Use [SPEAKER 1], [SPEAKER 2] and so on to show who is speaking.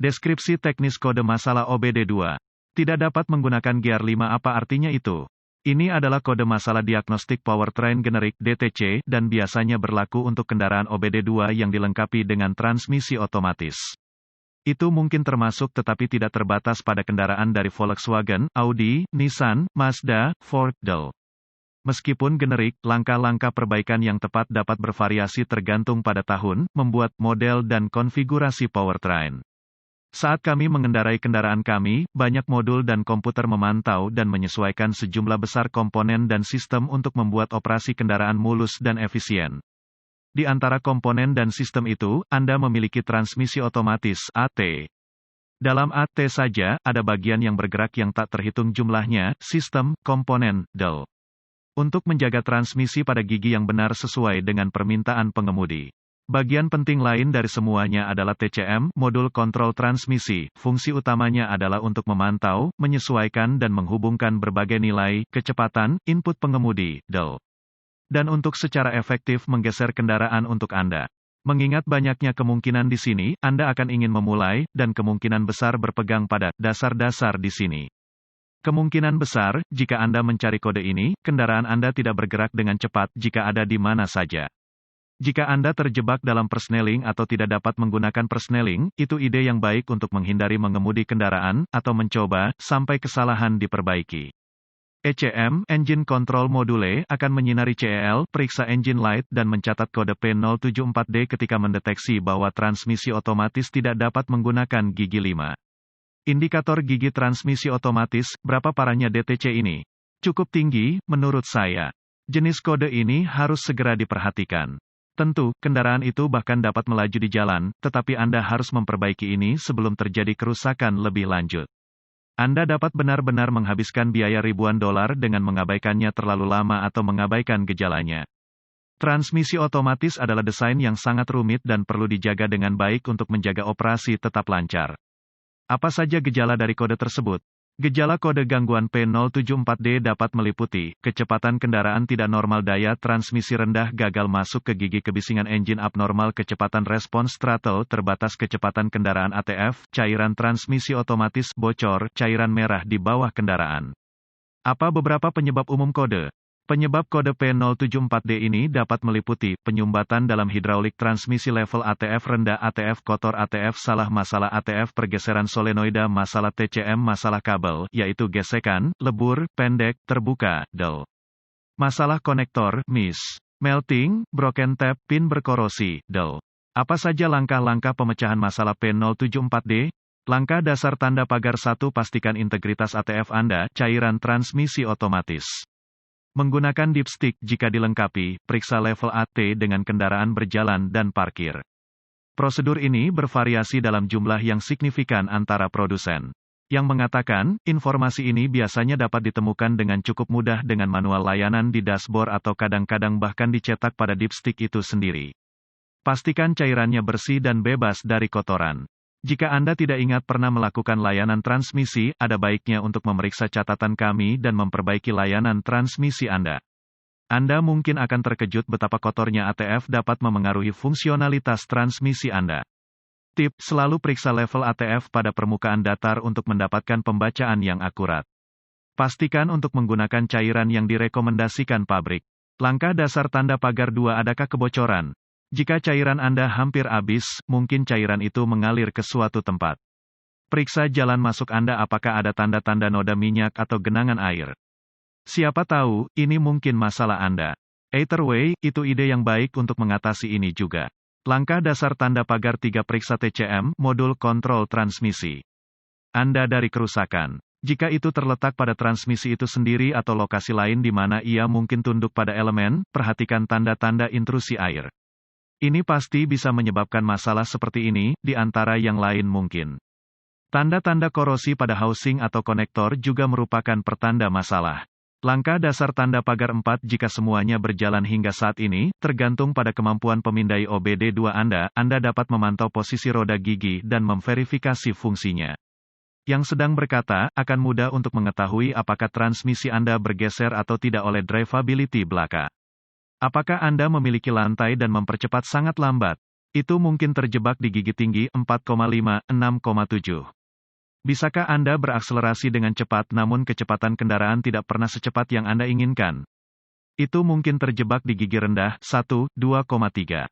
[SPEAKER 1] Deskripsi teknis kode masalah OBD2. Tidak dapat menggunakan gear 5. Apa artinya itu? Ini adalah kode masalah diagnostik powertrain generik (DTC) dan biasanya berlaku untuk kendaraan OBD2 yang dilengkapi dengan transmisi otomatis. Itu mungkin termasuk tetapi tidak terbatas pada kendaraan dari Volkswagen, Audi, Nissan, Mazda, Ford, Dell. Meskipun generik, langkah-langkah perbaikan yang tepat dapat bervariasi tergantung pada tahun, membuat, model dan konfigurasi powertrain. Saat kami mengendarai kendaraan kami, banyak modul dan komputer memantau dan menyesuaikan sejumlah besar komponen dan sistem untuk membuat operasi kendaraan mulus dan efisien. Di antara komponen dan sistem itu, Anda memiliki transmisi otomatis (AT). Dalam AT saja, ada bagian yang bergerak yang tak terhitung jumlahnya, sistem, komponen, del. Untuk menjaga transmisi pada gigi yang benar sesuai dengan permintaan pengemudi. Bagian penting lain dari semuanya adalah TCM, modul kontrol transmisi. Fungsi utamanya adalah untuk memantau, menyesuaikan dan menghubungkan berbagai nilai, kecepatan, input pengemudi, del. Dan untuk secara efektif menggeser kendaraan untuk Anda. Mengingat banyaknya kemungkinan di sini, Anda akan ingin memulai, dan kemungkinan besar berpegang pada dasar-dasar di sini. Kemungkinan besar, jika Anda mencari kode ini, kendaraan Anda tidak bergerak dengan cepat jika ada di mana saja. Jika Anda terjebak dalam persneling atau tidak dapat menggunakan persneling, itu ide yang baik untuk menghindari mengemudi kendaraan, atau mencoba, sampai kesalahan diperbaiki. ECM, Engine Control Module, akan menyinari CEL, periksa engine light dan mencatat kode P074D ketika mendeteksi bahwa transmisi otomatis tidak dapat menggunakan gigi 5. Indikator gigi transmisi otomatis, berapa parahnya DTC ini? Cukup tinggi, menurut saya. Jenis kode ini harus segera diperhatikan. Tentu, kendaraan itu bahkan dapat melaju di jalan, tetapi Anda harus memperbaiki ini sebelum terjadi kerusakan lebih lanjut. Anda dapat benar-benar menghabiskan biaya ribuan dolar dengan mengabaikannya terlalu lama atau mengabaikan gejalanya. Transmisi otomatis adalah desain yang sangat rumit dan perlu dijaga dengan baik untuk menjaga operasi tetap lancar. Apa saja gejala dari kode tersebut? Gejala kode gangguan P074D dapat meliputi, kecepatan kendaraan tidak normal, daya transmisi rendah, gagal masuk ke gigi, kebisingan engine abnormal, kecepatan respons throttle terbatas, kecepatan kendaraan ATF, cairan transmisi otomatis bocor, cairan merah di bawah kendaraan. Apa beberapa penyebab umum kode? Penyebab kode P074D ini dapat meliputi, penyumbatan dalam hidraulik, transmisi level ATF rendah, ATF kotor, ATF salah, masalah ATF, pergeseran solenoida, masalah TCM, masalah kabel, yaitu gesekan, lebur, pendek, terbuka, del. Masalah konektor, miss. Melting, broken tap, pin berkorosi, del. Apa saja langkah-langkah pemecahan masalah P074D? Langkah dasar tanda pagar 1, pastikan integritas ATF Anda, cairan transmisi otomatis. Menggunakan dipstick jika dilengkapi, periksa level AT dengan kendaraan berjalan dan parkir. Prosedur ini bervariasi dalam jumlah yang signifikan antara produsen. Yang mengatakan, informasi ini biasanya dapat ditemukan dengan cukup mudah dengan manual layanan di dashboard atau kadang-kadang bahkan dicetak pada dipstick itu sendiri. Pastikan cairannya bersih dan bebas dari kotoran. Jika Anda tidak ingat pernah melakukan layanan transmisi, ada baiknya untuk memeriksa catatan kami dan memperbaiki layanan transmisi Anda. Anda mungkin akan terkejut betapa kotornya ATF dapat memengaruhi fungsionalitas transmisi Anda. Tip, selalu periksa level ATF pada permukaan datar untuk mendapatkan pembacaan yang akurat. Pastikan untuk menggunakan cairan yang direkomendasikan pabrik. Langkah dasar tanda pagar 2, adakah kebocoran? Jika cairan Anda hampir habis, mungkin cairan itu mengalir ke suatu tempat. Periksa jalan masuk Anda, apakah ada tanda-tanda noda minyak atau genangan air. Siapa tahu, ini mungkin masalah Anda. Either way, itu ide yang baik untuk mengatasi ini juga. Langkah dasar tanda pagar 3, periksa TCM, modul kontrol transmisi Anda dari kerusakan. Jika itu terletak pada transmisi itu sendiri atau lokasi lain di mana ia mungkin tunduk pada elemen, perhatikan tanda-tanda intrusi air. Ini pasti bisa menyebabkan masalah seperti ini, di antara yang lain mungkin. Tanda-tanda korosi pada housing atau konektor juga merupakan pertanda masalah. Langkah dasar tanda pagar 4, jika semuanya berjalan hingga saat ini, tergantung pada kemampuan pemindai OBD2 Anda dapat memantau posisi roda gigi dan memverifikasi fungsinya. Yang sedang berkata, akan mudah untuk mengetahui apakah transmisi Anda bergeser atau tidak oleh drivability belaka. Apakah Anda memiliki lantai dan mempercepat sangat lambat? Itu mungkin terjebak di gigi tinggi 4,5, 6,7. Bisakah Anda berakselerasi dengan cepat namun kecepatan kendaraan tidak pernah secepat yang Anda inginkan? Itu mungkin terjebak di gigi rendah 1, 2,3.